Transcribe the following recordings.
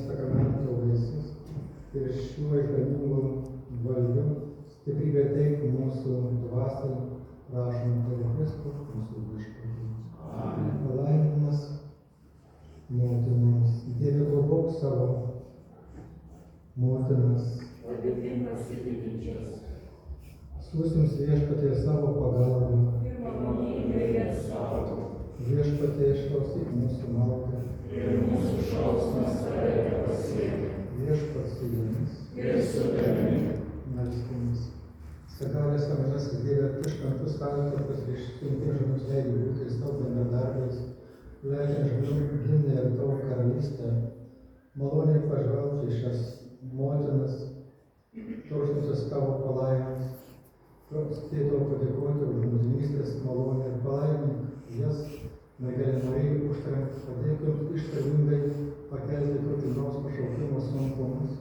sakramento vaisius ir šiuo išganingu valgiu stiprybę teik mūsų dvasiai, prašom per Kristų, mūsų viešpatį. Palaiminimas motinos. Dieve, globok savo motinas. Siųsim viešpatie savo pagalbą. Viešpatie išklausyk mūsų maldą. Ir mūsų šauksmas tave nepasiekia. Viešpats su jumis. Ir su tavimi. Melskimės. Sakalės amžinasis Dieve, tu šventus santuokus išsiuntė žmogus leidį būti savo bendradarbiais, leidžia žmonių gimnę ir tavo karalystę. Maloniai pažvelgti į šias motinas, turšusias tavo palaimes. Spėdavo padėkoti už motinystės malonę ir palaimink jas, mergelė Marija, užtariant, padėk jums ištavingai pakelti kurtinos pašaukimo sunkumus,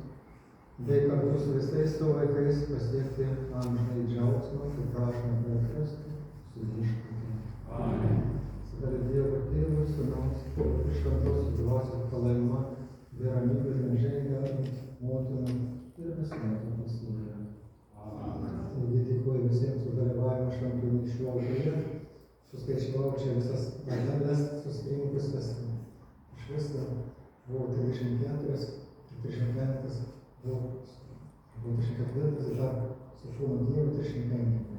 bei kartu su visais savo vaikais pasiekti amžinai džiaugsmą, kaip prašome per Kristų, su viešpatie. Amen. Sveiki Dievo Tėvui, Sūnaus ir Šventosios Dvasios palaima, bei ramybė nežengiant motiną ir visuomet pasaulyje. Taigi dėkuoju visiems už dalyvavimą šventų mišių aukoje. Suskaičiavau čia visas valandas susirinkusias. Iš viso buvo 34, 35 buvo 24 ir dar su šūnu Dievu 35.